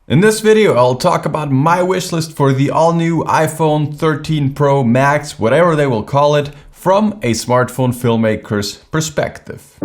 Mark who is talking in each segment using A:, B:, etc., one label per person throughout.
A: In this video, I'll talk about my wishlist for the all-new iPhone 13 Pro Max, whatever they will call it, from a smartphone filmmaker's perspective.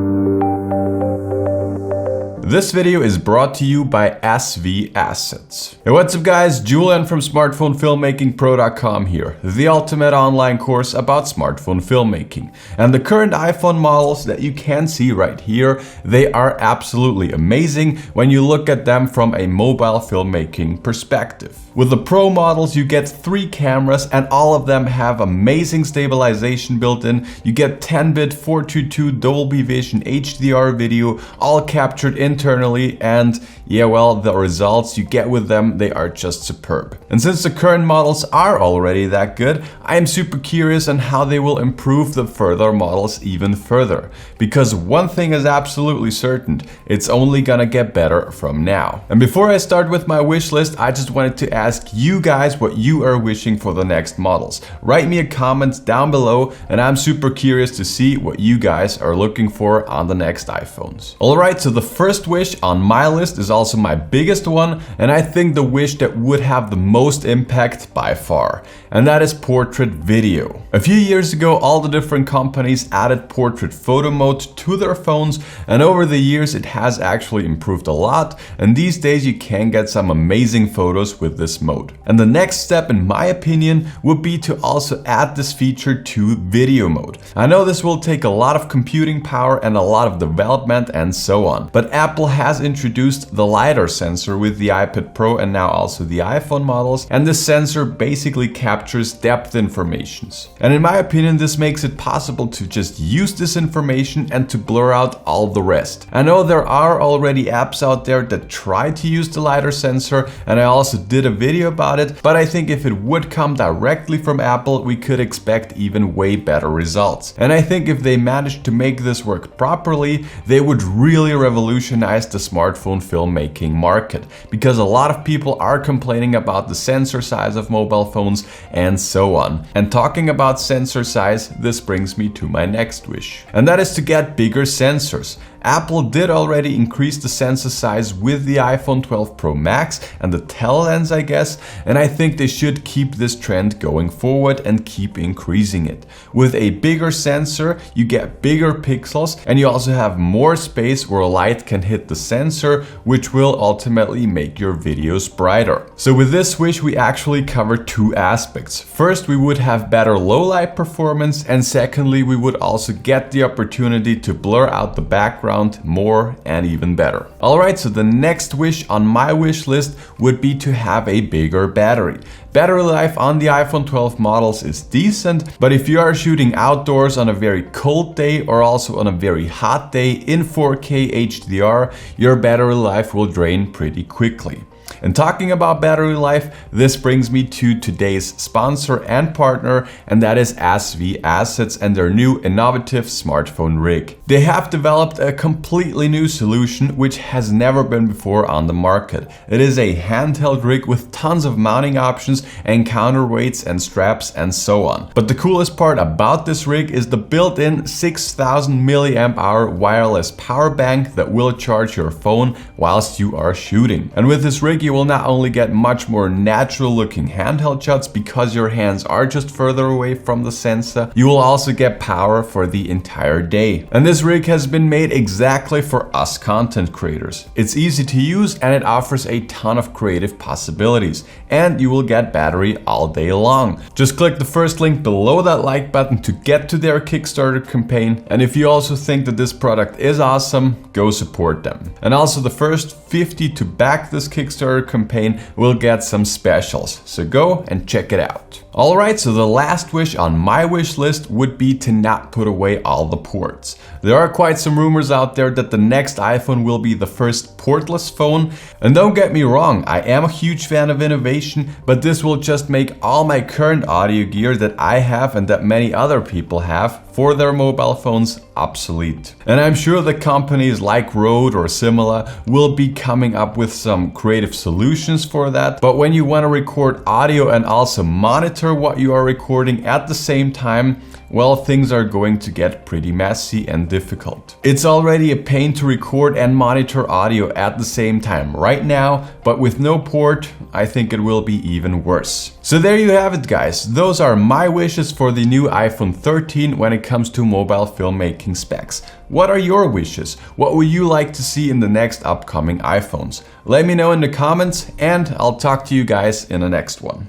A: This video is brought to you by SV Assets. Hey, what's up guys, Julian from SmartphoneFilmmakingPro.com here, the ultimate online course about smartphone filmmaking. And the current iPhone models that you can see right here, they are absolutely amazing when you look at them from a mobile filmmaking perspective. With the Pro models, you get 3 cameras and all of them have amazing stabilization built in. You get 10-bit 422 Dolby Vision HDR video, all captured internally, and yeah, well, the results you get with them, they are just superb. And since the current models are already that good, I am super curious on how they will improve the further models even further. Because one thing is absolutely certain, it's only gonna get better from now. And before I start with my wish list, I just wanted to ask you guys what you are wishing for the next models. Write me a comment down below and I'm super curious to see what you guys are looking for on the next iPhones. Alright, so the first wish on my list is also my biggest one, and I think the wish that would have the most impact by far, and that is portrait video. A few years ago, all the different companies added portrait photo mode to their phones, and over the years it has actually improved a lot, and these days you can get some amazing photos with this mode. And the next step, in my opinion, would be to also add this feature to video mode. I know this will take a lot of computing power and a lot of development and so on, but Apple has introduced the LiDAR sensor with the iPad Pro and now also the iPhone models, and this sensor basically captures depth informations. And in my opinion, this makes it possible to just use this information and to blur out all the rest. I know there are already apps out there that try to use the LiDAR sensor, and I also did a video about it, but I think if it would come directly from Apple, we could expect even way better results. And I think if they managed to make this work properly, they would really revolutionize the smartphone filmmaking market, because a lot of people are complaining about the sensor size of mobile phones and so on. And talking about sensor size, this brings me to my next wish, and that is to get bigger sensors. Apple did already increase the sensor size with the iPhone 12 Pro Max and the telelens, I guess, and I think they should keep this trend going forward and keep increasing it. With a bigger sensor, you get bigger pixels and you also have more space where light can hit the sensor, which will ultimately make your videos brighter. So with this wish, we actually cover 2 aspects. First, we would have better low light performance, and secondly, we would also get the opportunity to blur out the background more and even better. Alright, so the next wish on my wish list would be to have a bigger battery. Battery life on the iPhone 12 models is decent, but if you are shooting outdoors on a very cold day or also on a very hot day in 4K HDR, your battery life will drain pretty quickly. And talking about battery life, this brings me to today's sponsor and partner, and that is SV Assets and their new innovative smartphone rig. They have developed a completely new solution which has never been before on the market. It is a handheld rig with tons of mounting options and counterweights and straps and so on. But the coolest part about this rig is the built-in 6000 mAh wireless power bank that will charge your phone whilst you are shooting. And with this rig, you will not only get much more natural looking handheld shots because your hands are just further away from the sensor, you will also get power for the entire day. And this rig has been made exactly for us content creators. It's easy to use and it offers a ton of creative possibilities, and you will get battery all day long. Just click the first link below that like button to get to their Kickstarter campaign, and if you also think that this product is awesome, go support them. And also the first 50 to back this Kickstarter campaign will get some specials, so go and check it out. Alright, so the last wish on my wish list would be to not put away all the ports. There are quite some rumors out there that the next iPhone will be the first portless phone, and don't get me wrong, I am a huge fan of innovation, but this will just make all my current audio gear that I have and that many other people have for their mobile phones obsolete. And I'm sure the companies like Rode or similar will be coming up with some creative solutions for that, but when you want to record audio and also monitor monitor what you are recording at the same time, well, things are going to get pretty messy and difficult. It's already a pain to record and monitor audio at the same time right now, but with no port, I think it will be even worse. So there you have it, guys. Those are my wishes for the new iPhone 13 when it comes to mobile filmmaking specs. What are your wishes? What would you like to see in the next upcoming iPhones? Let me know in the comments, and I'll talk to you guys in the next one.